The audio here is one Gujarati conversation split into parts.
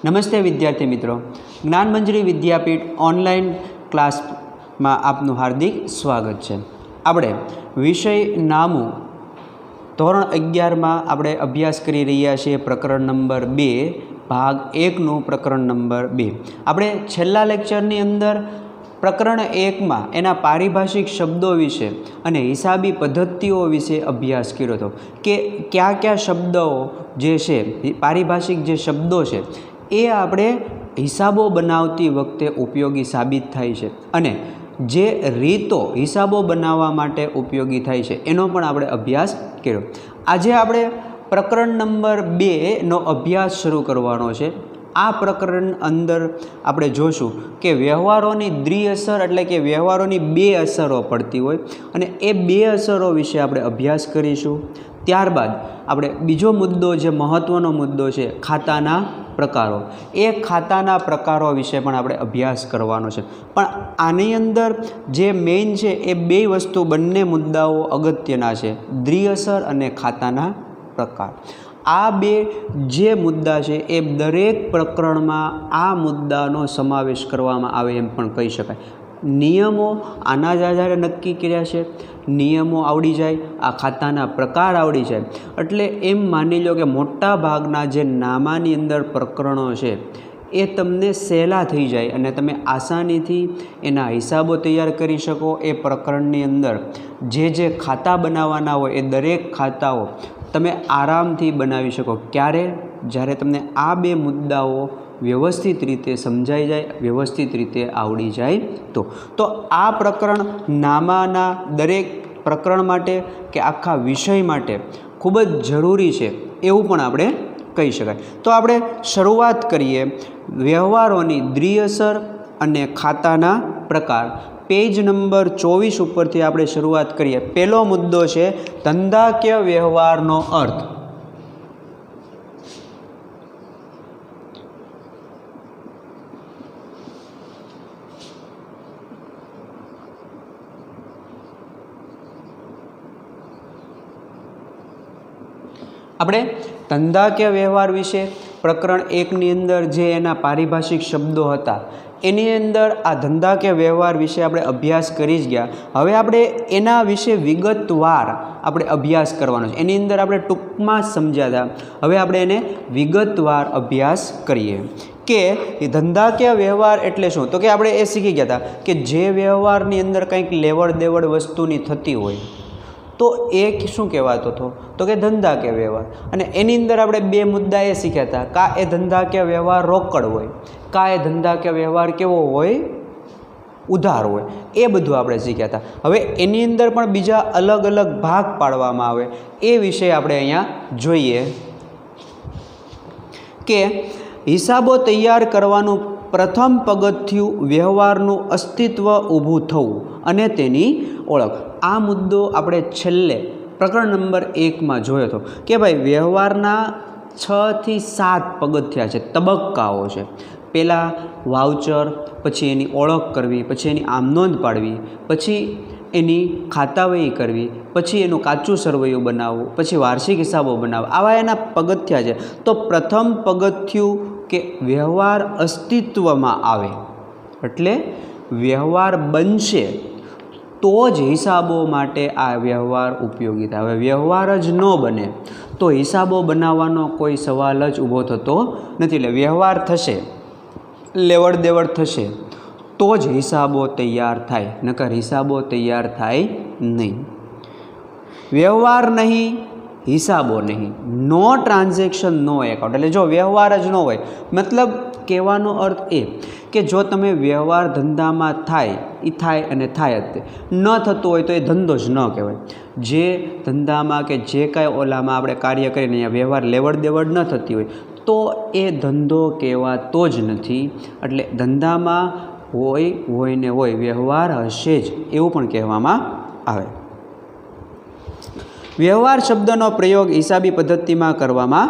નમસ્તે વિદ્યાર્થી મિત્રો, જ્ઞાનમંજરી વિદ્યાપીઠ ઓનલાઈન ક્લાસમાં આપનું હાર્દિક સ્વાગત છે। આપણે વિષય નામું ધોરણ 11માં આપણે અભ્યાસ કરી રહ્યા છીએ। પ્રકરણ નંબર 2 ભાગ 1નું પ્રકરણ નંબર 2। આપણે છેલ્લા લેક્ચરની અંદર પ્રકરણ 1માં એના પારિભાષિક શબ્દો વિશે અને હિસાબી પદ્ધતિઓ વિશે અભ્યાસ કર્યો હતો કે કયા શબ્દો જે છે, પારિભાષિક જે શબ્દો છે એ આપણે હિસાબો બનાવતી વખતે ઉપયોગી સાબિત થાય છે અને જે રીતો હિસાબો બનાવવા માટે ઉપયોગી થાય છે એનો પણ આપણે અભ્યાસ કર્યો। આજે આપણે પ્રકરણ નંબર 2નો અભ્યાસ શરૂ કરવાનો છે। આ પ્રકરણ અંદર આપણે જોશું કે વ્યવહારોની દ્વિઅસર એટલે કે વ્યવહારોની બે અસરો પડતી હોય અને એ બે અસરો વિશે આપણે અભ્યાસ કરીશું। ત્યારબાદ આપણે બીજો મુદ્દો જે મહત્ત્વનો મુદ્દો છે ખાતાના પ્રકારો, એ ખાતાના પ્રકારો વિશે પણ આપણે અભ્યાસ કરવાનો છે। પણ આની અંદર જે મેઇન છે એ બે વસ્તુ, બંને મુદ્દાઓ અગત્યના છે, દ્વિઅસર અને ખાતાના પ્રકાર। આ બે જે મુદ્દા છે એ દરેક પ્રકરણમાં આ મુદ્દાનો સમાવેશ કરવામાં આવે એમ પણ કહી શકાય। નિયમો આના જ આધારે નક્કી કર્યા છે, નિયમો આવડી જાય, આ ખાતાના પ્રકાર આવડી જાય એટલે એમ માની લો કે મોટા ભાગના જે નામાની અંદર પ્રકરણો છે એ તમને સહેલા થઈ જાય અને તમે આસાનીથી એના હિસાબો તૈયાર કરી શકો। એ પ્રકરણની અંદર જે ખાતા બનાવવાના હોય એ દરેક ખાતાઓ તમે આરામથી બનાવી શકો। ક્યારે? જ્યારે તમને આ બે મુદ્દાઓ વ્યવસ્થિત રીતે સમજાઈ જાય, વ્યવસ્થિત રીતે આવડી જાય તો આ પ્રકરણ નામાના દરેક પ્રકરણ માટે કે આખા વિષય માટે ખૂબ જ જરૂરી છે એવું પણ આપણે કહી શકાય। તો આપણે શરૂઆત કરીએ વ્યવહારોની દ્વિઅસર અને ખાતાના પ્રકાર। પેજ નંબર 24 ઉપરથી આપણે શરૂઆત કરીએ। પહેલો મુદ્દો છે ધંધાકીય વ્યવહારનો અર્થ। આપણે ધંધાકીય વ્યવહાર વિશે પ્રકરણ 1ની અંદર જે એના પારિભાષિક શબ્દો હતા એની અંદર આ ધંધાકીય વ્યવહાર વિશે આપણે અભ્યાસ કરી જ ગયા। હવે આપણે એના વિશે વિગતવાર આપણે અભ્યાસ કરવાનો છે। એની અંદર આપણે ટૂંકમાં સમજ્યા હતા, હવે આપણે એને વિગતવાર અભ્યાસ કરીએ કે ધંધાકીય વ્યવહાર એટલે શું। તો કે આપણે એ શીખી ગયા હતા કે જે વ્યવહારની અંદર કંઈક લેવડ દેવડ વસ્તુની થતી હોય તો એ શું કહેવાતો હતો, તો કે ધંધાકીય વ્યવહાર। અને એની અંદર આપણે બે મુદ્દા એ શીખ્યા હતા, કા એ ધંધાકીય વ્યવહાર રોકડ હોય, કા એ ધંધાકીય વ્યવહાર કેવો હોય, ઉધાર હોય, એ બધું આપણે શીખ્યા હતા। હવે એની અંદર પણ બીજા અલગ અલગ ભાગ પાડવામાં આવે એ વિશે આપણે અહીંયા જોઈએ કે હિસાબો તૈયાર કરવાનું પ્રથમ પગથિયું વ્યવહારનું અસ્તિત્વ ઊભું થવું અને તેની ઓળખ। આ મુદ્દો આપણે છેલ્લે પ્રકરણ નંબર 1માં જોયો હતો કે ભાઈ વ્યવહારના 6 થી 7 પગથિયા છે, તબક્કાઓ છે। પહેલાં વાઉચર, પછી એની ઓળખ કરવી, પછી એની આમનોંધ પાડવી, પછી એની ખાતાવહી કરવી, પછી એનું કાચું સરવૈયું બનાવવું, પછી વાર્ષિક હિસાબો બનાવવા, આવા એના પગથિયા છે। તો પ્રથમ પગથિયું કે વ્યવહાર અસ્તિત્વમાં આવે એટલે વ્યવહાર બનશે તો જ હિસાબો માટે આ વ્યવહાર ઉપયોગી થાય। હવે વ્યવહાર જ ન બને તો હિસાબો બનાવવાનો કોઈ સવાલ જ ઊભો થતો નથી। એટલે વ્યવહાર થશે, લેવડ દેવડ થશે તો જ હિસાબો તૈયાર થાય, નકર હિસાબો તૈયાર થાય નહીં। વ્યવહાર નહીં, હિસાબો નહીં, નો ટ્રાન્ઝેક્શન નો એકાઉન્ટ। એટલે જો વ્યવહાર જ ન હોય, મતલબ કહેવાનો અર્થ એ કે જો તમે વ્યવહાર ધંધામાં થાય એ થાય અને થાય જ, ન થતું હોય તો એ ધંધો જ ન કહેવાય। જે ધંધામાં કે જે કાંઈ ઓલામાં આપણે કાર્ય કરીને અહીંયા વ્યવહાર લેવડ દેવડ ન થતી હોય તો એ ધંધો કહેવાતો જ નથી। એટલે ધંધામાં હોય ને હોય વ્યવહાર હશે જ એવું પણ કહેવામાં આવે। વ્યવહાર શબ્દનો પ્રયોગ હિસાબી પદ્ધતિમાં કરવામાં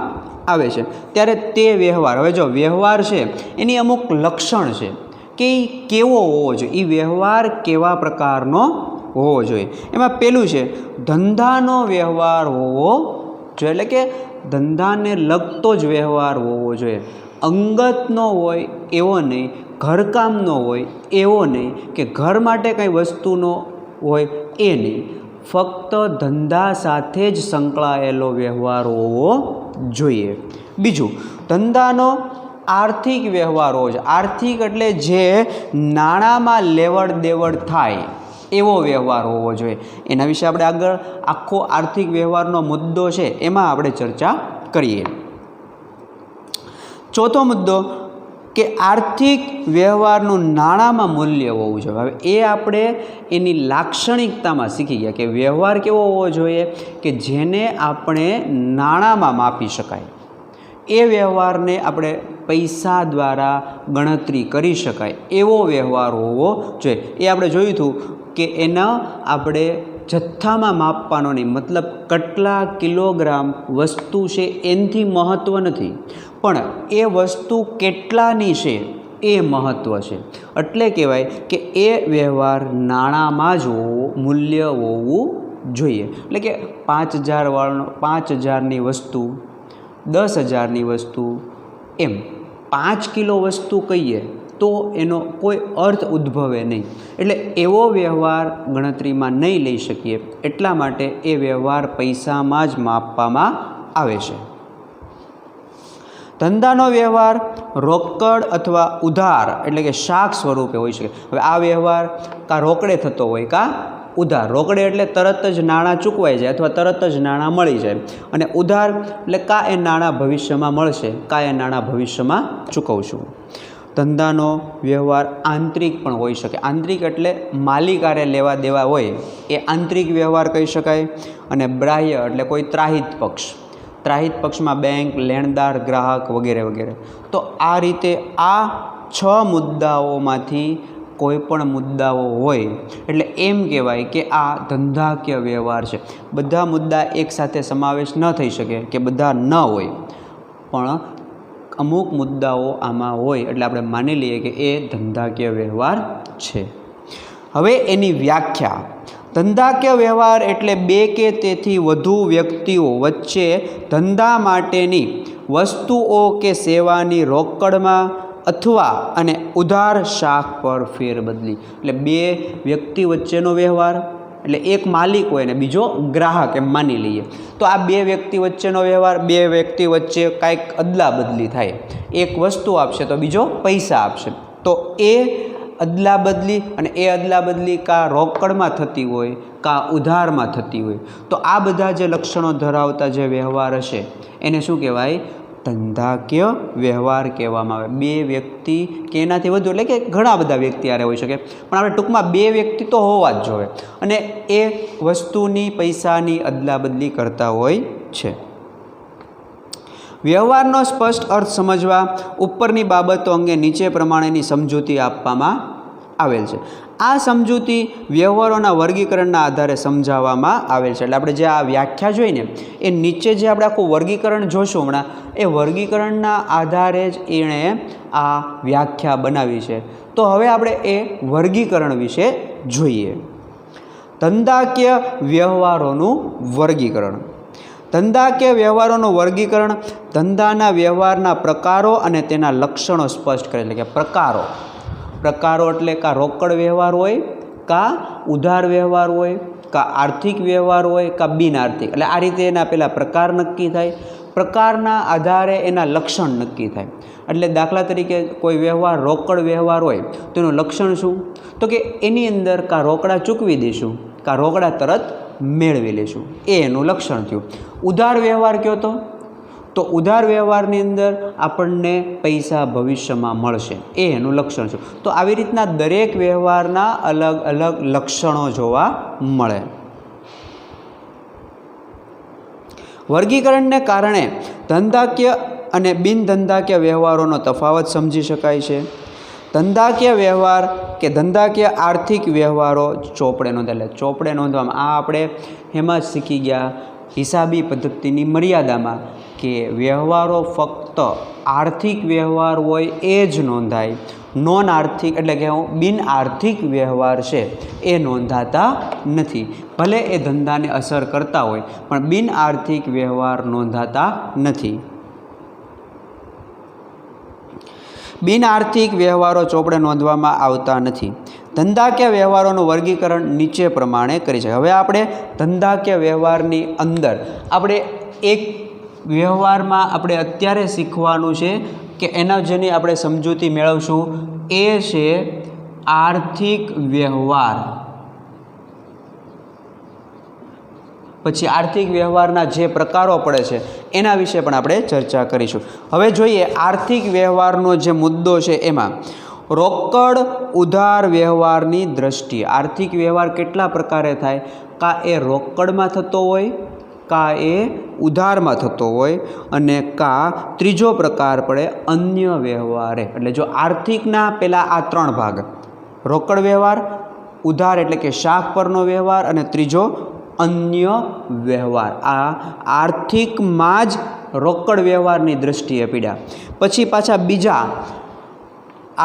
આવે છે ત્યારે તે વ્યવહાર, હવે જો વ્યવહાર છે એની અમુક લક્ષણ છે કે એ કેવો હોવો જોઈએ, એ વ્યવહાર કેવા પ્રકારનો હોવો જોઈએ। એમાં પહેલું છે ધંધાનો વ્યવહાર હોવો જોઈએ, એટલે કે ધંધાને લગતો જ વ્યવહાર હોવો જોઈએ। અંગતનો હોય એવો નહીં, ઘરકામનો હોય એવો નહીં, કે ઘર માટે કંઈ વસ્તુનો હોય એ નહીં, ફક્ત ધંધા સાથે જ સંકળાયેલો વ્યવહાર હોવો જોઈએ. બીજું, ધંધાનો આર્થિક વ્યવહાર હોવો જોઈએ. આર્થિક એટલે જે નાણાંમાં લેવડ દેવડ થાય એવો વ્યવહાર હોવો જોઈએ. એના વિશે આપણે આગળ આખો આર્થિક વ્યવહારનો મુદ્દો છે એમાં આપણે ચર્ચા કરીએ. ચોથો મુદ્દો કે આર્થિક વ્યવહારનું નાણાંમાં મૂલ્ય હોવું જોઈએ. હવે એ આપણે એની લાક્ષણિકતામાં શીખી ગયા કે વ્યવહાર કેવો હોવો જોઈએ કે જેને આપણે નાણાંમાં માપી શકાય, એ વ્યવહારને આપણે પૈસા દ્વારા ગણતરી કરી શકાય એવો વ્યવહાર હોવો જોઈએ. એ આપણે જોયું હતું કે એના આપણે જથ્થામાં માપવાનો નહીં, મતલબ કેટલા કિલોગ્રામ વસ્તુ છે એનાથી મહત્ત્વ નથી, પણ એ વસ્તુ કેટલાની છે એ મહત્ત્વ છે. એટલે કહેવાય કે એ વ્યવહાર નાણાંમાં જ મૂલ્ય હોવું જોઈએ. એટલે કે 5,000ની વસ્તુ, 10,000ની વસ્તુ, એમ 5 કિલો વસ્તુ કહીએ તો એનો કોઈ અર્થ ઉદ્ભવે નહીં. એટલે એવો વ્યવહાર ગણતરીમાં નહીં લઈ શકીએ, એટલા માટે એ વ્યવહાર પૈસામાં જ માપવામાં આવે છે. ધંધાનો વ્યવહાર રોકડ અથવા ઉધાર એટલે કે શાક સ્વરૂપે હોઈ શકે. હવે આ વ્યવહાર કાં રોકડે થતો હોય કાં ઉધાર. રોકડે એટલે તરત જ નાણાં ચૂકવાઈ જાય અથવા તરત જ નાણાં મળી જાય, અને ઉધાર એટલે કાં એ નાણાં ભવિષ્યમાં મળશે કાં એ નાણાં ભવિષ્યમાં ચૂકવશું. ધંધાનો વ્યવહાર આંતરિક પણ હોઈ શકે. આંતરિક એટલે માલિકારે લેવા દેવા હોય એ આંતરિક વ્યવહાર કહી શકાય. અને બાહ્ય એટલે કોઈ ત્રાહિત પક્ષ, ત્રાહિત પક્ષમાં બેંક, લેણદાર, ગ્રાહક વગેરે વગેરે. તો આ રીતે આ 6 મુદ્દાઓમાંથી કોઈ પણ મુદ્દાઓ હોય એટલે એમ કહેવાય કે આ ધંધાકીય વ્યવહાર છે. બધા મુદ્દા એકસાથે સમાવેશ ન થઈ શકે કે બધા ન હોય, પણ અમુક મુદ્દાઓ આમાં હોય એટલે આપણે માની લઈએ કે એ ધંધાકીય વ્યવહાર છે. હવે એની વ્યાખ્યા. ધંધાકીય વ્યવહાર એટલે 2 કે તેથી વધુ વ્યક્તિઓ વચ્ચે ધંધા માટેની વસ્તુઓ કે સેવાની રોકડમાં અથવા અને ઉધાર શાખ પર ફેરબદલી. એટલે 2 વ્યક્તિ વચ્ચેનો વ્યવહાર, એટલે એક માલિક હોય ને બીજો ગ્રાહક એમ માની લઈએ. તો આ 2 વ્યક્તિ વચ્ચેનો વ્યવહાર, 2 વ્યક્તિ વચ્ચે કાંઈક અદલા બદલી થાય, એક વસ્તુ આપશે તો બીજો પૈસા આપશે, તો એ અદલા બદલી, અને એ અદલા બદલી કાં રોકડમાં થતી હોય કાં ઉધારમાં થતી હોય, તો આ બધા જે લક્ષણો ધરાવતા જે વ્યવહાર હશે એને શું કહેવાય? ધંધાકીય વ્યવહાર કહેવામાં આવે. 2 વ્યક્તિ કે એનાથી વધુ, એટલે કે ઘણા બધા વ્યક્તિ આરે હોઈ શકે, પણ આપણે ટૂંકમાં 2 વ્યક્તિ તો હોવા જ જોઈએ, અને એ વસ્તુની પૈસાની અદલા બદલી કરતા હોય છે. વ્યવહારનો સ્પષ્ટ અર્થ સમજવા ઉપરની બાબતો અંગે નીચે પ્રમાણેની સમજૂતી આપવામાં આવેલ છે. આ સમજૂતી વ્યવહારોના વર્ગીકરણના આધારે સમજાવવામાં આવેલ છે. એટલે આપણે જે આ વ્યાખ્યા જોઈને એ નીચે જે આપણે આખું વર્ગીકરણ જોશું હમણાં, એ વર્ગીકરણના આધારે જ એણે આ વ્યાખ્યા બનાવી છે. તો હવે આપણે એ વર્ગીકરણ વિશે જોઈએ. ધંધાકીય વ્યવહારોનું વર્ગીકરણ. ધંધાકીય વ્યવહારોનું વર્ગીકરણ ધંધાના વ્યવહારના પ્રકારો અને તેના લક્ષણો સ્પષ્ટ કરે. એટલે કે પ્રકારો એટલે કાં રોકડ વ્યવહાર હોય, કાં ઉધાર વ્યવહાર હોય, કાં આર્થિક વ્યવહાર હોય, કાં બિન આર્થિક. એટલે આ રીતે એના પહેલાં પ્રકાર નક્કી થાય, પ્રકારના આધારે એના લક્ષણ નક્કી થાય. એટલે દાખલા તરીકે કોઈ વ્યવહાર રોકડ વ્યવહાર હોય તો એનું લક્ષણ શું? તો કે એની અંદર કાં રોકડા ચૂકવી દઈશું કાં રોકડા તરત મેળવી લઈશું, એ એનું લક્ષણ થયું. ઉધાર વ્યવહાર કયો તો ઉધાર વ્યવહારની અંદર આપણને પૈસા ભવિષ્યમાં મળશે, એ એનું લક્ષણ છે. તો આવી રીતના દરેક વ્યવહારના અલગ અલગ લક્ષણો જોવા મળે. વર્ગીકરણને કારણે ધંધાકીય અને બિન ધંધાકીય વ્યવહારોનો તફાવત સમજી શકાય છે. ધંધાકીય વ્યવહાર કે ધંધાકીય આર્થિક વ્યવહારો ચોપડે નોંધાય. એટલે ચોપડે નોંધવામાં આ આપણે એમાં જ શીખી ગયા હિસાબી પદ્ધતિની મર્યાદામાં કે વ્યવહારો ફક્ત આર્થિક વ્યવહાર હોય એ જ નોંધાય, નોન આર્થિક એટલે કે બિન આર્થિક વ્યવહાર છે એ નોંધાતા નથી. ભલે એ ધંધાને અસર કરતા હોય પણ બિન આર્થિક વ્યવહાર નોંધાતા નથી. બિન આર્થિક વ્યવહારો ચોપડે નોંધવામાં આવતા નથી. ધંધાકીય વ્યવહારોનું વર્ગીકરણ નીચે પ્રમાણે કરી શકાય. હવે આપણે ધંધાકીય વ્યવહારની અંદર આપણે એક વ્યવહારમાં આપણે અત્યારે શીખવાનું છે કે એના જેની આપણે સમજૂતી મેળવશું એ છે આર્થિક વ્યવહાર. પછી આર્થિક વ્યવહારના જે પ્રકારો પડે છે એના વિશે પણ આપણે ચર્ચા કરીશું. હવે જોઈએ આર્થિક વ્યવહારનો જે મુદ્દો છે એમાં રોકડ ઉધાર વ્યવહારની દ્રષ્ટિએ આર્થિક વ્યવહાર કેટલા પ્રકારે થાય? કાં એ રોકડમાં થતો હોય, કાં એ ઉધારમાં થતો હોય, અને કાં ત્રીજો પ્રકાર પડે અન્ય વ્યવહારે. એટલે જો આર્થિકના પહેલાં આ ત્રણ ભાગ, રોકડ વ્યવહાર, ઉધાર એટલે કે શાખ પરનો વ્યવહાર, અને ત્રીજો અન્ય વ્યવહાર. આ આર્થિકમાં જ રોકડ વ્યવહારની દ્રષ્ટિએ પીડ્યા. પછી પાછા બીજા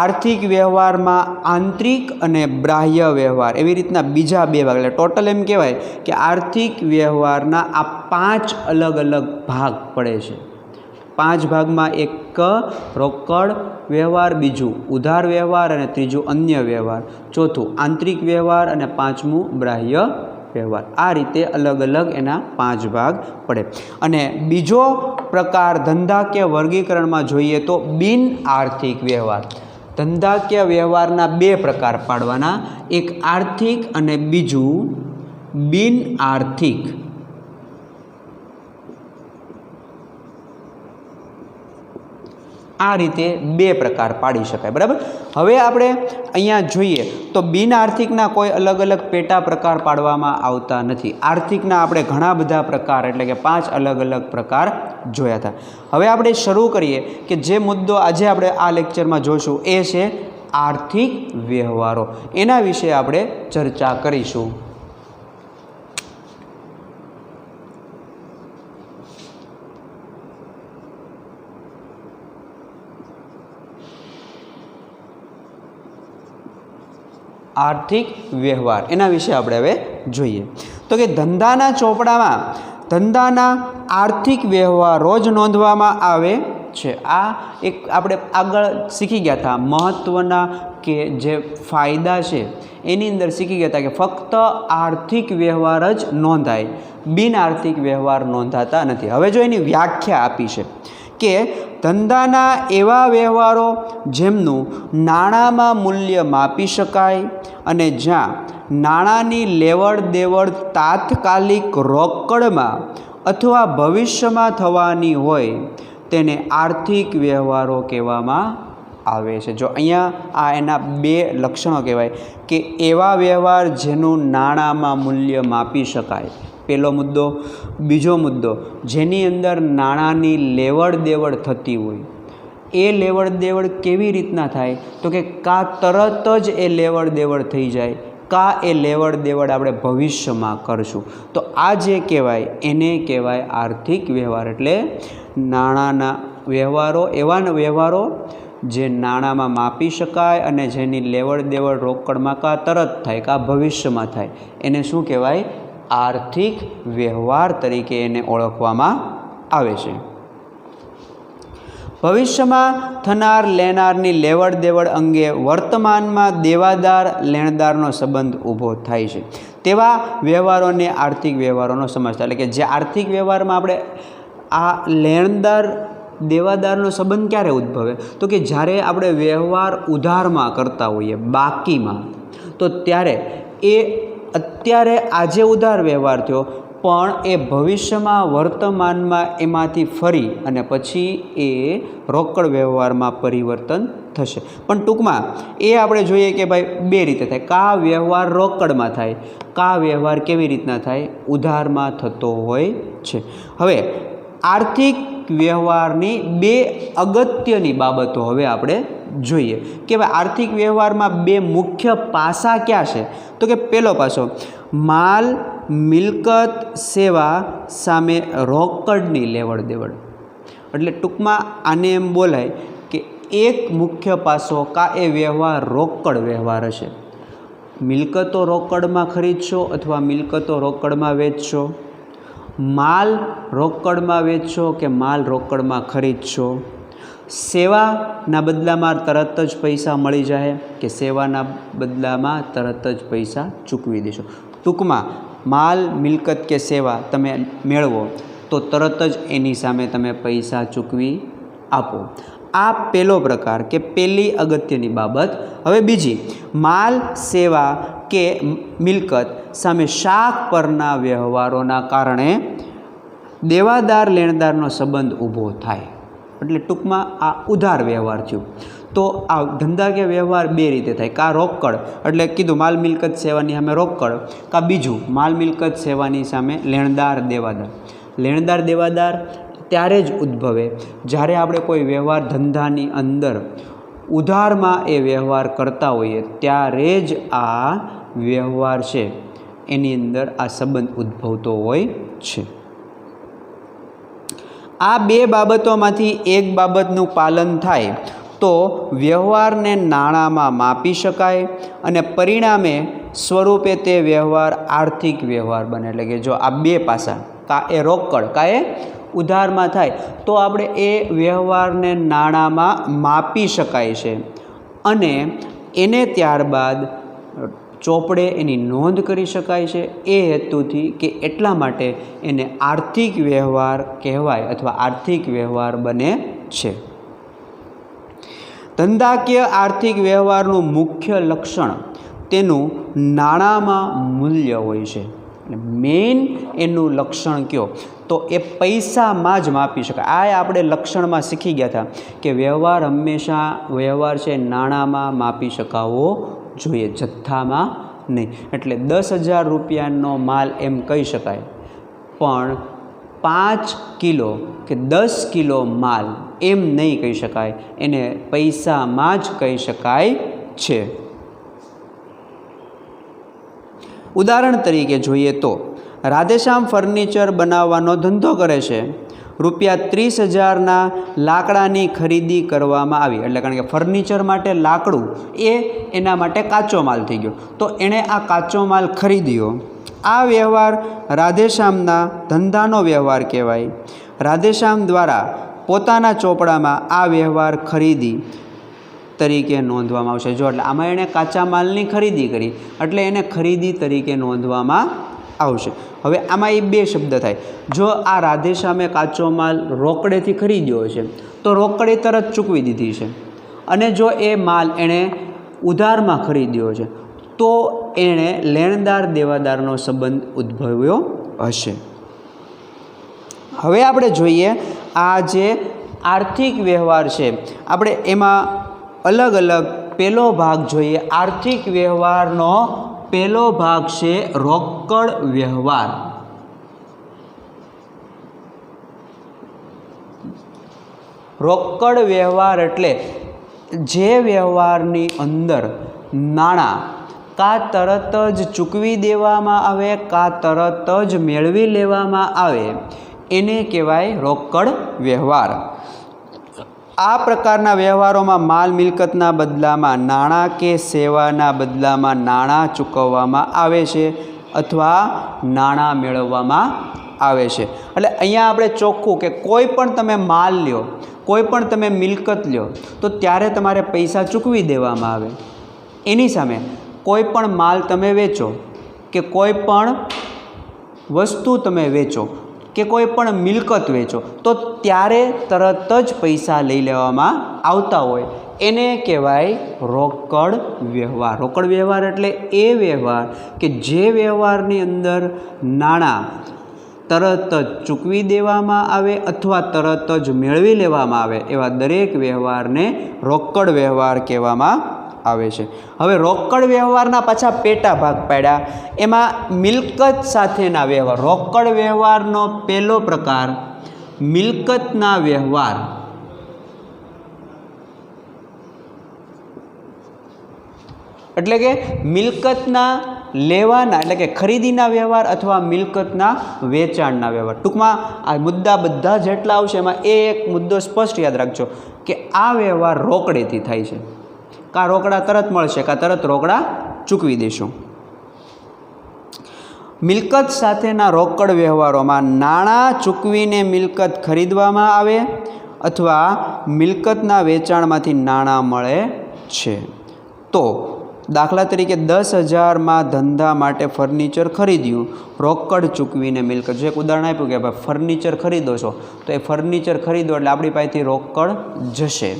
આર્થિક વ્યવહારમાં આંતરિક અને બાહ્ય વ્યવહાર એવી રીતના બીજા બે ભાગ. એટલે ટોટલ એમ કહેવાય કે આર્થિક વ્યવહારના આ 5 અલગ અલગ ભાગ પડે છે. 5 ભાગમાં એક રોકડ વ્યવહાર, બીજું ઉધાર વ્યવહાર, અને ત્રીજું અન્ય વ્યવહાર, ચોથું આંતરિક વ્યવહાર, અને પાંચમું બાહ્ય વ્યવહાર. આ રીતે અલગ અલગ એના 5 ભાગ પડે. અને બીજો પ્રકાર ધંધાકીય વર્ગીકરણમાં જોઈએ તો બિન આર્થિક વ્યવહાર. ધંધાકીય વ્યવહારના 2 પ્રકાર પાડવાના, એક આર્થિક અને બીજું બિન આર્થિક. આ રીતે 2 પ્રકાર પાડી શકાય. બરાબર. હવે આપણે અહીંયા જોઈએ તો બિન આર્થિકના કોઈ અલગ અલગ પેટા પ્રકાર પાડવામાં આવતા નથી. આર્થિકના આપણે ઘણા બધા પ્રકાર એટલે કે 5 અલગ અલગ પ્રકાર જોયા હતા. હવે આપણે શરૂ કરીએ કે જે મુદ્દો આજે આપણે આ લેક્ચરમાં જોઈશું એ છે આર્થિક વ્યવહારો. એના વિશે આપણે ચર્ચા કરીશું. આર્થિક વ્યવહાર એના વિશે આપણે હવે જોઈએ તો કે ધંધાના ચોપડામાં ધંધાના આર્થિક વ્યવહારો જ નોંધવામાં આવે છે. આ એક આપણે આગળ શીખી ગયા હતા મહત્ત્વના કે જે ફાયદા છે એની અંદર શીખી ગયા હતા કે ફક્ત આર્થિક વ્યવહાર જ નોંધાય, બિન આર્થિક વ્યવહાર નોંધાતા નથી. હવે જો એની વ્યાખ્યા આપી છે કે ધંધાના એવા વ્યવહારો જેમનું નાણાંમાં મૂલ્ય માપી શકાય અને જ્યાં નાણાંની લેવડ દેવડ તાત્કાલિક રોકડમાં અથવા ભવિષ્યમાં થવાની હોય તેને આર્થિક વ્યવહારો કહેવામાં આવે છે. જો અહીંયા આ એના 2 લક્ષણો કહેવાય કે એવા વ્યવહાર જેનું નાણાંમાં મૂલ્ય માપી શકાય, પહેલો મુદ્દો. બીજો મુદ્દો જેની અંદર નાણાંની લેવડ દેવડ થતી હોય. એ લેવડ દેવડ કેવી રીતના થાય તો કે કાં તરત જ એ લેવડ દેવડ થઈ જાય, કાં એ લેવડ દેવડ આપણે ભવિષ્યમાં કરશું. તો આ જે કહેવાય એને કહેવાય આર્થિક વ્યવહાર. એટલે નાણાંના વ્યવહારો, એવા વ્યવહારો જે નાણાંમાં માપી શકાય અને જેની લેવડ દેવડ રોકડમાં કાં તરત થાય કાં ભવિષ્યમાં થાય, એને શું કહેવાય? આર્થિક વ્યવહાર તરીકે એને ઓળખવામાં આવે છે. ભવિષ્યમાં થનાર લેનારની લેવડ દેવડ અંગે વર્તમાનમાં દેવાદાર લેણદારનો સંબંધ ઊભો થાય છે તેવા વ્યવહારોને આર્થિક વ્યવહારોનો સમાવેશ થાય. એટલે કે જે આર્થિક વ્યવહારમાં આપણે આ લેણદાર દેવાદારનો સંબંધ ક્યારે ઉદ્ભવે તો કે જ્યારે આપણે વ્યવહાર ઉધારમાં કરતા હોઈએ, બાકીમાં, તો ત્યારે એ અત્યારે આજે ઉધાર વ્યવહાર થયો પણ એ ભવિષ્યમાં વર્તમાનમાં એમાંથી ફરી અને પછી એ રોકડ વ્યવહારમાં પરિવર્તન થશે. પણ ટૂંકમાં એ આપણે જોઈએ કે ભાઈ 2 રીતે થાય. કા વ્યવહાર રોકડમાં થાય, કા વ્યવહાર કેવી રીતના થાય? ઉધારમાં થતો હોય છે. હવે આર્થિક વ્યવહારની 2 અગત્યની બાબતો હવે આપણે જોઈએ કે ભાઈ આર્થિક વ્યવહારમાં 2 મુખ્ય પાસા ક્યાં છે તો કે પહેલો પાસો માલ મિલકત સેવા સામે રોકડની લેવડ દેવડ. એટલે ટૂંકમાં આને એમ બોલાય કે એક મુખ્ય પાસો કાં એ વ્યવહાર રોકડ વ્યવહાર હશે. મિલકતો રોકડમાં ખરીદશો અથવા મિલકતો રોકડમાં વેચશો, માલ રોકડમાં વેચશો કે માલ રોકડમાં ખરીદશો, સેવાના બદલામાં તરત જ પૈસા મળી જાય કે સેવાના બદલામાં તરત જ પૈસા ચૂકવી દેશો. ટૂંકમાં માલ, મિલકત કે સેવા તમે મેળવો તો તરત જ એની સામે તમે પૈસા ચૂકવી આપો. આ પહેલો પ્રકાર કે પહેલી અગત્યની બાબત. હવે બીજી, માલ, સેવા કે મિલકત સામે શાક પરના વ્યવહારોના કારણે દેવાદાર લેણદારનો સંબંધ ઊભો થાય. એટલે ટૂંકમાં આ ઉધાર વ્યવહાર થયું. તો આ ધંધાકીય વ્યવહાર બે રીતે થાય, કાં રોકડ એટલે કીધું માલ મિલકત સેવાની સામે રોકડ, કાં બીજું માલ મિલકત સેવાની સામે લેણદાર દેવાદાર. લેણદાર દેવાદાર ત્યારે જ ઉદ્ભવે જ્યારે આપણે કોઈ વ્યવહાર ધંધાની અંદર ઉધારમાં એ વ્યવહાર કરતા હોઈએ ત્યારે જ આ વ્યવહાર છે એની અંદર આ સંબંધ ઉદ્ભવતો હોય છે. આ બે બાબતોમાંથી એક બાબતનું પાલન થાય તો વ્યવહારને નાણાંમાં માપી શકાય અને પરિણામે સ્વરૂપે તે વ્યવહાર આર્થિક વ્યવહાર બને. એટલે કે જો આ બે પાસા, કાં એ રોકડ કાં એ ઉધારમાં થાય તો આપણે એ વ્યવહારને નાણાંમાં માપી શકાય છે અને એને ત્યારબાદ ચોપડે એની નોંધ કરી શકાય છે. એ હેતુથી કે એટલા માટે એને આર્થિક વ્યવહાર કહેવાય અથવા આર્થિક વ્યવહાર બને છે. ધંધાકીય આર્થિક વ્યવહારનું મુખ્ય લક્ષણ તેનું નાણાંમાં મૂલ્ય હોય છે. મેઇન એનું લક્ષણ કયો તો એ પૈસામાં જ માપી શકાય. આ આપણે લક્ષણમાં શીખી ગયા હતા કે વ્યવહાર હંમેશા વ્યવહાર છે નાણાંમાં માપી શકાવો જોઈએ, જથ્થામાં નહીં. એટલે 10,000 રૂપિયાનો માલ એમ કહી શકાય, પણ 5 કિલો કે 10 કિલો માલ એમ નહીં કહી શકાય, એને પૈસામાં જ કહી શકાય છે. ઉદાહરણ તરીકે જોઈએ તો રાધેશ્યામ ફર્નિચર બનાવવાનો ધંધો કરે છે. રૂપિયા 30,000ના લાકડાની ખરીદી કરવામાં આવી. એટલે કારણ કે ફર્નિચર માટે લાકડું એ એના માટે કાચો માલ થઈ ગયો, તો એણે આ કાચો માલ ખરીદ્યો. આ વ્યવહાર રાધેશ્યામના ધંધાનો વ્યવહાર કહેવાય. રાધેશ્યામ દ્વારા પોતાના ચોપડામાં આ વ્યવહાર ખરીદી તરીકે નોંધવામાં આવશે. જો એટલે આમાં એણે કાચા માલની ખરીદી કરી એટલે એને ખરીદી તરીકે નોંધવામાં આવશે. હવે આમાં એ બે શબ્દ થાય. જો આ રાધેશ્યામે કાચો માલ રોકડેથી ખરીદ્યો છે તો રોકડે તરત ચૂકવી દીધી છે, અને જો એ માલ એણે ઉધારમાં ખરીદ્યો છે તો એણે લેણદાર દેવાદારનો સંબંધ ઉદ્ભવ્યો હશે. હવે આપણે જોઈએ આ જે આર્થિક વ્યવહાર છે, આપણે એમાં અલગ અલગ પહેલો ભાગ જોઈએ. આર્થિક વ્યવહારનો પહેલો ભાગ છે રોકડ વ્યવહાર. રોકડ વ્યવહાર એટલે જે વ્યવહારની અંદર નાણાં કાં તરત જ ચૂકવી દેવામાં આવે કાં તરત જ મેળવી લેવામાં આવે એને કહેવાય રોકડ વ્યવહાર. આ પ્રકારના વ્યવહારોમાં માલ મિલકતના બદલામાં નાણાં કે સેવાના બદલામાં નાણાં ચૂકવવામાં આવે છે અથવા નાણાં મેળવવામાં આવે છે. એટલે અહીંયા આપણે ચોખ્ખું કે કોઈ પણ તમે માલ લ્યો, કોઈ પણ તમે મિલકત લ્યો તો ત્યારે તમારે પૈસા ચૂકવી દેવામાં આવે. એની સામે કોઈ પણ માલ તમે વેચો કે કોઈ પણ વસ્તુ તમે વેચો કે કોઈ પણ મિલકત વેચો તો ત્યારે તરત જ પૈસા લઈ લેવામાં આવતા હોય એને કહેવાય રોકડ વ્યવહાર. રોકડ વ્યવહાર એટલે એ વ્યવહાર કે જે વ્યવહારની અંદર નાણાં તરત જ ચૂકવી દેવામાં આવે અથવા તરત જ મેળવી લેવામાં આવે એવા દરેક વ્યવહારને રોકડ વ્યવહાર કહેવામાં આવે છે. હવે રોકડ વ્યવહારના પાછા પેટા ભાગ પાડ્યા. એમાં મિલકત સાથેના વ્યવહાર. રોકડ વ્યવહારનો પહેલો પ્રકાર મિલકતના વ્યવહાર. એટલે કે મિલકતના લેવાના એટલે કે ખરીદીના વ્યવહાર અથવા મિલકતના વેચાણના વ્યવહાર. ટૂંકમાં આ મુદ્દા બધા જેટલા આવશે એમાં એક મુદ્દો સ્પષ્ટ યાદ રાખજો કે આ વ્યવહાર રોકડેથી થાય છે. કાં રોકડા તરત મળશે કાં તરત રોકડા ચૂકવી દેશું. મિલકત સાથેના રોકડ વ્યવહારોમાં નાણાં ચૂકવીને મિલકત ખરીદવામાં આવે અથવા મિલકતના વેચાણમાંથી નાણાં મળે છે. તો દાખલા તરીકે 10,000માં ધંધા માટે ફર્નિચર ખરીદ્યું, રોકડ ચૂકવીને મિલકત. જો એક ઉદાહરણ આપ્યું કે ભાઈ ફર્નિચર ખરીદો છો તો એ ફર્નિચર ખરીદો એટલે આપણી પાસેથી રોકડ જશે,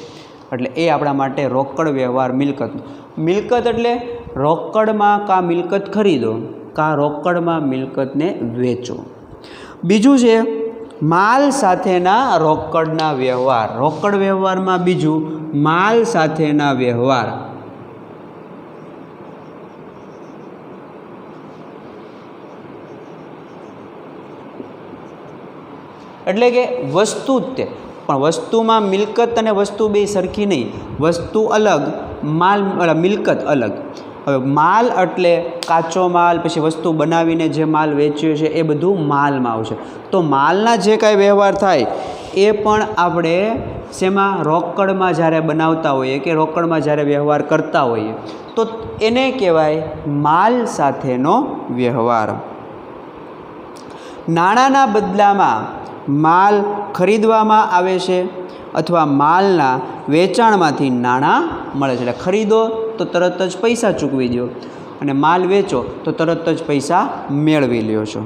એટલે એ આપણા માટે રોકડ વ્યવહાર મિલકત. મિલકત એટલે રોકડમાં કાં મિલકત ખરીદો કાં રોકડમાં મિલકતને વેચો. બીજું છે માલ સાથેના રોકડના વ્યવહાર. રોકડ વ્યવહારમાં બીજું માલ સાથેના વ્યવહાર. એટલે કે વસ્તુ જ તે, પણ વસ્તુમાં મિલકત અને વસ્તુ બે સરખી નહીં, વસ્તુ અલગ, માલ મિલકત અલગ. હવે માલ એટલે કાચો માલ, પછી વસ્તુ બનાવીને જે માલ વેચ્યો છે એ બધું માલમાં આવશે. તો માલના જે કાંઈ વ્યવહાર થાય એ પણ આપણે શેમાં રોકડમાં જ્યારે બનાવતા હોઈએ કે રોકડમાં જ્યારે વ્યવહાર કરતા હોઈએ તો એને કહેવાય માલ સાથેનો વ્યવહાર. નાણાંના બદલામાં માલ ખરીદવામાં આવે છે અથવા માલના વેચાણમાંથી નાણાં મળે છે. એટલે ખરીદો તો તરત જ પૈસા ચૂકવી દો અને માલ વેચો તો તરત જ પૈસા મેળવી લ્યો છો.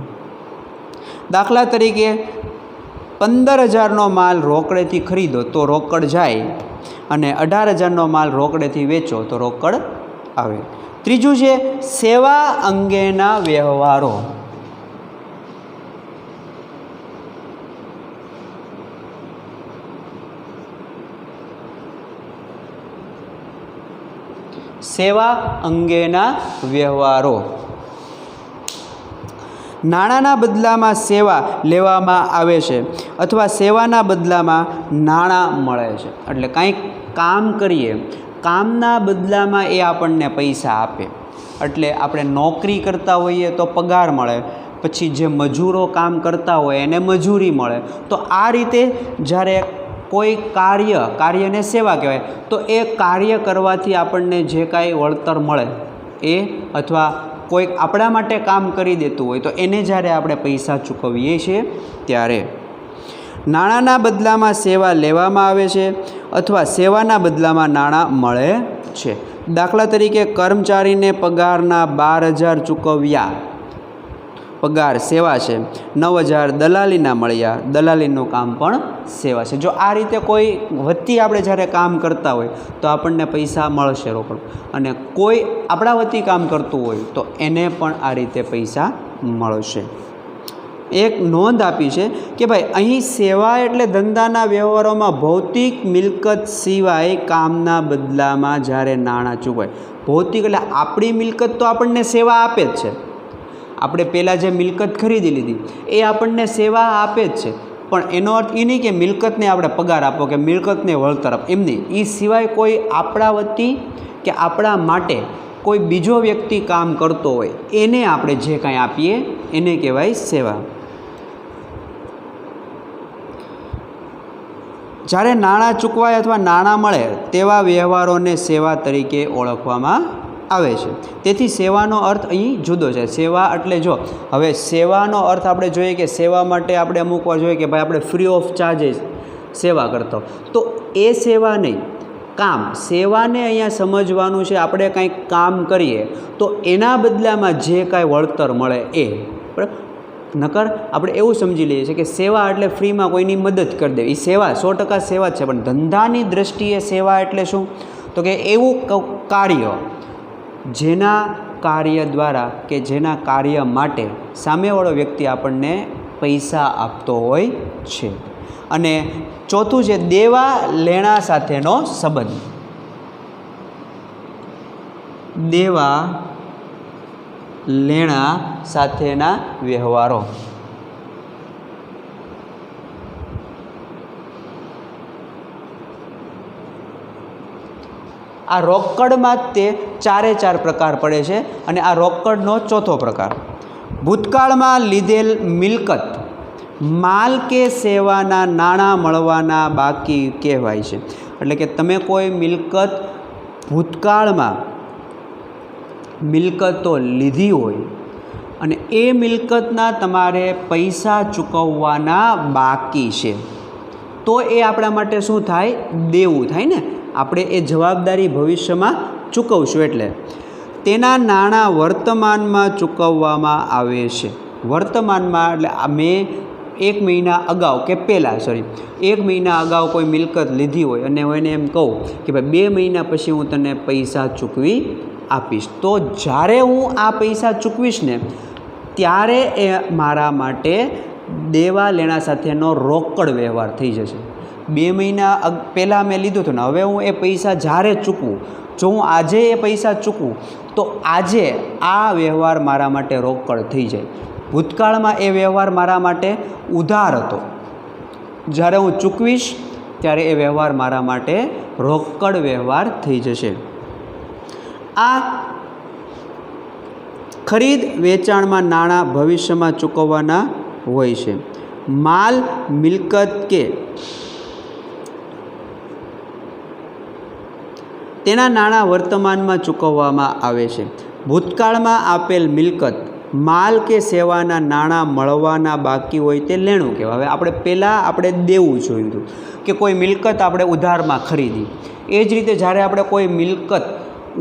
દાખલા તરીકે 15,000નો માલ રોકડેથી ખરીદો તો રોકડ જાય અને 18,000નો માલ રોકડેથી વેચો તો રોકડ આવે. ત્રીજું છે સેવા અંગેના વ્યવહારો. સેવા અંગેના વ્યવહારો. નાણાંના બદલામાં સેવા લેવામાં આવે છે અથવા સેવાના બદલામાં નાણાં મળે છે. એટલે કંઈક કામ કરીએ, કામના બદલામાં એ આપણને પૈસા આપે. એટલે આપણે નોકરી કરતા હોઈએ તો પગાર મળે, પછી જે મજૂરો કામ કરતા હોય એને મજૂરી મળે. તો આ રીતે જ્યારે કોઈ કાર્યને સેવા કહેવાય. તો એ કાર્ય કરવાથી આપણને જે કાંઈ વળતર મળે એ, અથવા કોઈક આપણા માટે કામ કરી દેતું હોય તો એને જ્યારે આપણે પૈસા ચૂકવીએ છીએ ત્યારે. નાણાંના બદલામાં સેવા લેવામાં આવે છે અથવા સેવાના બદલામાં નાણાં મળે છે. દાખલા તરીકે કર્મચારીને પગારના 12,000 ચૂકવ્યા, પગાર સેવા છે. 9,000 દલાલીના મળ્યા, દલાલીનું કામ પણ સેવા છે. જો આ રીતે કોઈ વતી આપણે જ્યારે કામ કરતા હોય તો આપણને પૈસા મળશે રોકડ, અને કોઈ આપણા વતી કામ કરતું હોય તો એને પણ આ રીતે પૈસા મળશે. એક નોંધ આપી છે કે ભાઈ અહીં સેવા એટલે ધંધાના વ્યવહારોમાં ભૌતિક મિલકત સિવાય કામના બદલામાં જ્યારે નાણાં ચૂકવાય. ભૌતિક એટલે આપણી મિલકત તો આપણને સેવા આપે જ છે. આપણે પહેલાં જે મિલકત ખરીદી લીધી એ આપણને સેવા આપે જ છે, પણ એનો અર્થ એ નહીં કે મિલકતને આપણે પગાર આપો કે મિલકતને વળતર આપો, એમ નહીં. એ સિવાય કોઈ આપણા વતી કે આપણા માટે કોઈ બીજો વ્યક્તિ કામ કરતો હોય એને આપણે જે કાંઈ આપીએ એને કહેવાય સેવા. જ્યારે નાણાં ચૂકવાય અથવા નાણાં મળે તેવા વ્યવહારોને સેવા તરીકે ઓળખવામાં આવે છે. તેથી સેવાનો અર્થ અહીં જુદો છે. સેવા એટલે જો હવે સેવાનો અર્થ આપણે જોઈએ કે સેવા માટે આપણે અમુક વાર જોઈએ કે ભાઈ આપણે ફ્રી ઓફ ચાર્જેસ સેવા કરતો, તો એ સેવા નહીં, કામ. સેવાને અહીંયા સમજવાનું છે આપણે કંઈક કામ કરીએ તો એના બદલામાં જે કાંઈ વળતર મળે એ. બરાબર? નકર આપણે એવું સમજી લઈએ છીએ કે સેવા એટલે ફ્રીમાં કોઈની મદદ કરી દેવી. એ સેવા 100% સેવા જ છે, પણ ધંધાની દૃષ્ટિએ સેવા એટલે શું? તો કે એવું કાર્ય જેના કાર્ય દ્વારા કે જેના કાર્ય માટે સામેવાળો વ્યક્તિ આપણને પૈસા આપતો હોય છે. અને ચોથું છે દેવા લેણા સાથેનો સંબંધ. દેવા લેણા સાથેના વ્યવહારો. આ રોકડમાં જ તે 4 પ્રકાર પડે છે અને આ રોકડનો ચોથો પ્રકાર. ભૂતકાળમાં લીધેલ મિલકત માલ કે સેવાના નાણાં મળવાના બાકી કહેવાય છે. એટલે કે તમે કોઈ મિલકત ભૂતકાળમાં મિલકતો લીધી હોય અને એ મિલકતના તમારે પૈસા ચૂકવવાના બાકી છે તો એ આપણા માટે શું થાય? દેવું થાય ને. આપણે એ જવાબદારી ભવિષ્યમાં ચૂકવશું. એટલે તેના નાણાં વર્તમાનમાં ચૂકવવામાં આવે છે. વર્તમાનમાં એટલે મેં 1 મહિના અગાઉ કે પહેલાં 1 મહિના અગાઉ કોઈ મિલકત લીધી હોય અને હું એને એમ કહું કે ભાઈ 2 મહિના પછી હું તને પૈસા ચૂકવી આપીશ, તો જ્યારે હું આ પૈસા ચૂકવીશ ને ત્યારે એ મારા માટે દેવા લેણા સાથેનો રોકડ વ્યવહાર થઈ જશે. 2 મહિના પહેલાં મેં લીધું હતું ને, હવે હું એ પૈસા જ્યારે ચૂકવું, જો હું આજે એ પૈસા ચૂકવું તો આજે આ વ્યવહાર મારા માટે રોકડ થઈ જાય. ભૂતકાળમાં એ વ્યવહાર મારા માટે ઉધાર હતો, જ્યારે હું ચૂકવીશ ત્યારે એ વ્યવહાર મારા માટે રોકડ વ્યવહાર થઈ જશે. આ ખરીદ વેચાણમાં નાણાં ભવિષ્યમાં ચૂકવવાના હોય છે. માલ મિલકત કે તેના નાણાં વર્તમાનમાં ચૂકવવામાં આવે છે. ભૂતકાળમાં આપેલ મિલકત, માલ કે સેવાના નાણાં મળવાના બાકી હોય તે લેણું કહેવાય. હવે આપણે દેવું જોયું હતું કે કોઈ મિલકત આપણે ઉધારમાં ખરીદી, એ જ રીતે જ્યારે આપણે કોઈ મિલકત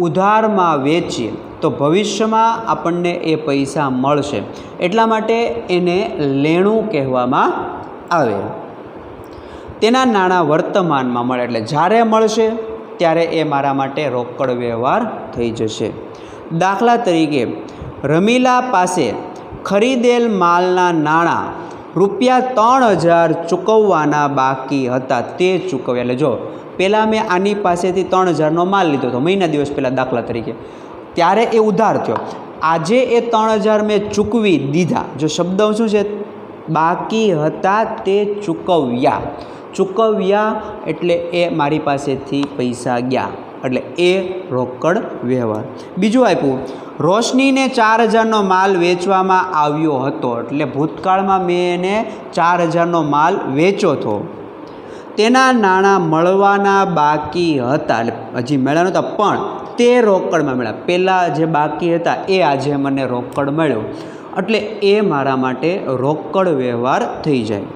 ઉધારમાં વેચીએ તો ભવિષ્યમાં આપણને એ પૈસા મળશે, એટલા માટે એને લેણું કહેવામાં આવે. તેના નાણાં વર્તમાનમાં મળે એટલે જ્યારે મળશે ત્યારે એ મારા માટે રોકડ વ્યવહાર થઈ જશે. દાખલા તરીકે રમીલા પાસે ખરીદેલ માલના નાણાં ₹3000 ચૂકવવાના બાકી હતા, તે ચૂકવ્યા. એટલે જો પહેલાં મેં આની પાસેથી 3000નો માલ લીધો હતો મહિના દિવસ પહેલાં દાખલા તરીકે, ત્યારે એ ઉધાર થયો. આજે એ 3000 મેં ચૂકવી દીધા. જો શબ્દ શું છે? બાકી હતા તે ચૂકવ્યા એટલે એ મારી પાસેથી પૈસા ગયા, એટલે એ રોકડ વ્યવહાર. બીજું આપ્યું, રોશનીને 4000નો માલ વેચવામાં આવ્યો હતો, એટલે ભૂતકાળમાં મેં એને 4000નો માલ વેચ્યો હતો. તેના નાણાં મળવાના બાકી હતા, એટલે હજી મળ્યા નહોતા પણ તે રોકડમાં મળ્યા. પહેલાં જે બાકી હતા એ આજે મને રોકડ મળ્યો, એટલે એ મારા માટે રોકડ વ્યવહાર થઈ જાય.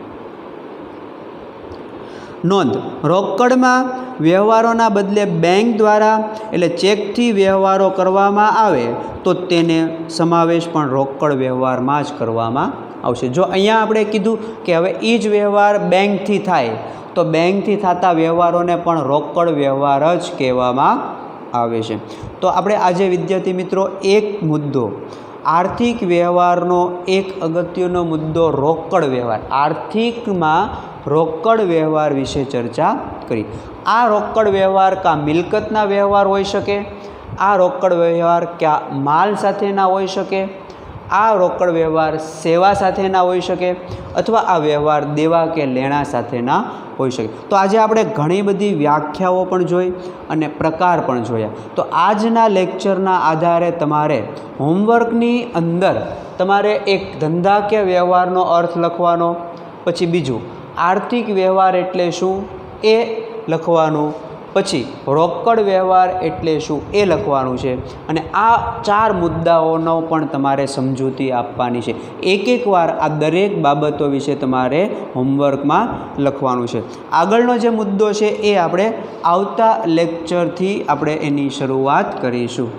નોંધ, રોકડમાં વ્યવહારોના બદલે બેંક દ્વારા એટલે ચેકથી વ્યવહારો કરવામાં આવે તો તેને સમાવેશ પણ રોકડ વ્યવહારમાં જ કરવામાં આવશે. જો અહીંયા આપણે કીધું કે હવે એ જ વ્યવહાર બેંકથી થાય તો બેંકથી થતા વ્યવહારોને પણ રોકડ વ્યવહાર જ કહેવામાં આવે છે. તો આપણે આજે વિદ્યાર્થી મિત્રો એક મુદ્દો, આર્થિક વ્યવહારનો એક અગત્યનો મુદ્દો રોકડ વ્યવહાર, આર્થિકમાં રોકડ વ્યવહાર વિશે ચર્ચા કરી. આ રોકડ વ્યવહાર કાં મિલકતના વ્યવહાર હોઈ શકે, આ રોકડ વ્યવહાર ક્યાં માલ સાથેના હોઈ શકે, આ રોકડ વ્યવહાર સેવા સાથેના હોઈ શકે, અથવા આ વ્યવહાર દેવા કે લેણા સાથેના હોઈ શકે. તો આજે આપણે ઘણી બધી વ્યાખ્યાઓ પણ જોઈ અને પ્રકાર પણ જોયા. તો આજના લેક્ચરના આધારે તમારે હોમવર્કની અંદર તમારે એક ધંધાકીય વ્યવહારનો અર્થ લખવાનો, પછી બીજું આર્થિક વ્યવહાર એટલે શું એ લખવાનું, પછી રોકડ વ્યવહાર એટલે શું એ લખવાનું છે, અને આ 4 મુદ્દાઓનો પણ તમારે સમજૂતી આપવાની છે. એક વાર આ દરેક બાબતો વિશે તમારે હોમવર્કમાં લખવાનું છે. આગળનો જે મુદ્દો છે એ આપણે આવતા લેક્ચરથી આપણે એની શરૂઆત કરીશું.